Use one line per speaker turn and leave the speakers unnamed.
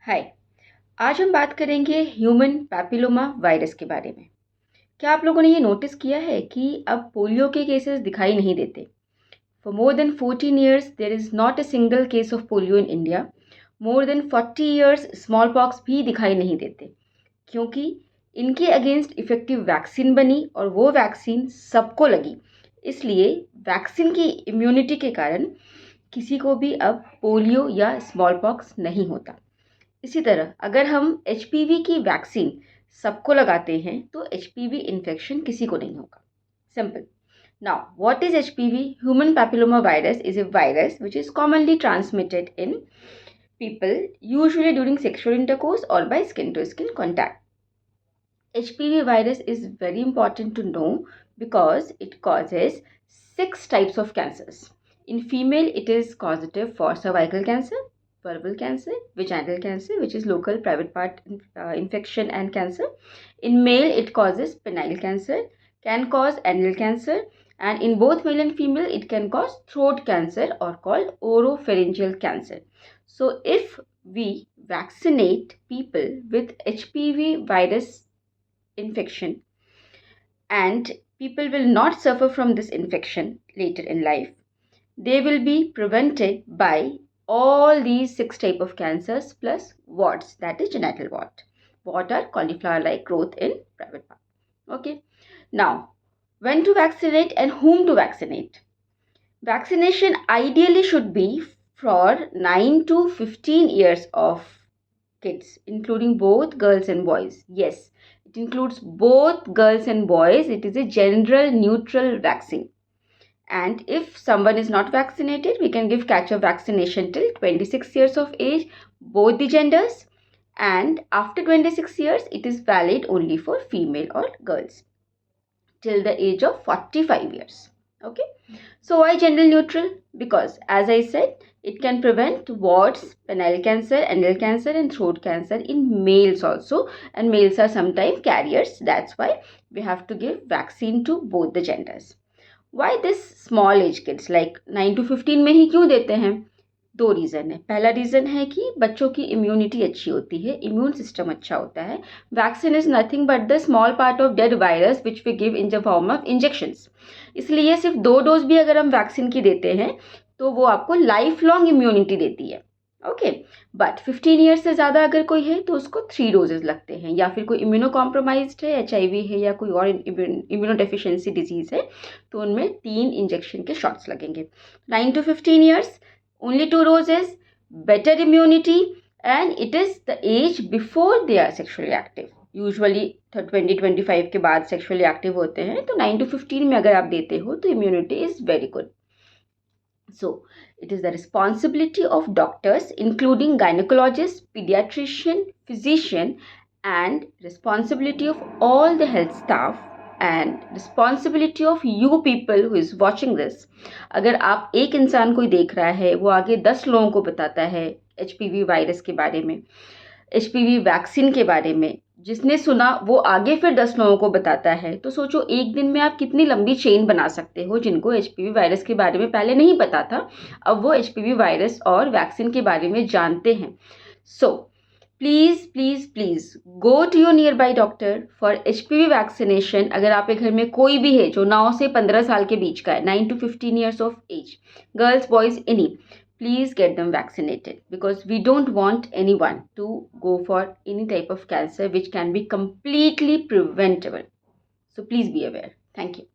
हाय। आज हम बात करेंगे ह्यूमन पैपिलोमा वायरस के बारे में। क्या आप लोगों ने ये नोटिस किया है कि अब पोलियो के केसेस दिखाई नहीं देते? For more than 14 years there is not a single case of polio in India. More than 40 years smallpox भी दिखाई नहीं देते, क्योंकि इनके अगेंस्ट इफ़ेक्टिव वैक्सीन बनी और वो वैक्सीन सबको लगी। इसलिए वैक्सीन की इम्यूनिटी के कारण किसी को भी अब पोलियो या स्मॉल पॉक्स नहीं होता। इसी तरह अगर हम एचपीवी की वैक्सीन सबको लगाते हैं तो एचपीवी इन्फेक्शन किसी को नहीं होगा। Simple. Now what is HPV? Human papilloma virus is a virus which is commonly transmitted in people, usually during sexual intercourse or by skin to skin contact. HPV virus is very important to know because it causes 6 types of cancers. In female, it is causative for cervical cancer, vulval cancer, vaginal cancer, which is local private part infection and cancer. In male, it causes penile cancer, can cause anal cancer, and in both male and female, it can cause throat cancer or called oropharyngeal cancer. So, if we vaccinate people with HPV virus infection and people will not suffer from this infection later in life, they will be prevented by all these 6 type of cancers plus warts, that is genital wart are cauliflower like growth in private part. Okay, now when to vaccinate and whom to vaccinate? Vaccination ideally should be for 9 to 15 years of kids, including both girls and boys. Yes, it includes both girls and boys. It is a gender neutral vaccine. And if someone is not vaccinated, we can give catch-up vaccination till 26 years of age, both the genders. And after 26 years, it is valid only for female or girls till the age of 45 years. Okay. So why gender neutral? Because as I said, it can prevent warts, penile cancer, anal cancer and throat cancer in males also. And males are sometimes carriers. That's why we have to give vaccine to both the genders. Why this small age kids like 9 to 15 में ही क्यों देते हैं? 2 reason है। पहला reason है कि बच्चों की इम्यूनिटी अच्छी होती है, इम्यून सिस्टम अच्छा होता है। Vaccine is nothing but the small part of dead virus which we give in the form of injections. इसलिए सिर्फ 2 डोज भी अगर हम वैक्सीन की देते हैं तो वो आपको लाइफ लॉन्ग इम्यूनिटी देती है। ओके, बट 15 ईयर्स से ज़्यादा अगर कोई है तो उसको 3 डोजेज लगते हैं, या फिर कोई इम्यूनो कॉम्प्रोमाइज्ड है, HIV है या कोई और इम्यूनो डेफिशिएंसी डिजीज़ है तो उनमें 3 इंजेक्शन के शॉट्स लगेंगे। 9 to 15 years, only 2 doses, better immunity, and it is the age before they are sexually active. Usually 20-25 के बाद सेक्सुअली एक्टिव होते हैं, तो 9 to 15 में अगर आप देते हो तो immunity is very good. So, it is the responsibility of doctors, including gynecologists, pediatrician, physician, and responsibility of all the health staff and responsibility of you people who is watching this. अगर आप एक इंसान कोई देख रहा है, वो आगे 10 लोगों को बताता है HPV वायरस के बारे में, HPV वैक्सीन के बारे में, जिसने सुना वो आगे फिर 10 लोगों को बताता है, तो सोचो एक दिन में आप कितनी लंबी चेन बना सकते हो जिनको HPV वायरस के बारे में पहले नहीं पता था, अब वो HPV वायरस और वैक्सीन के बारे में जानते हैं. So please please please go to your nearby doctor for HPV vaccination. अगर आपके घर में कोई भी है जो 9 से 15 साल के बीच का है, 9 to 15 years of age, girls, boys, any, please get them vaccinated because we don't want anyone to go for any type of cancer which can be completely preventable. So please be aware. Thank you.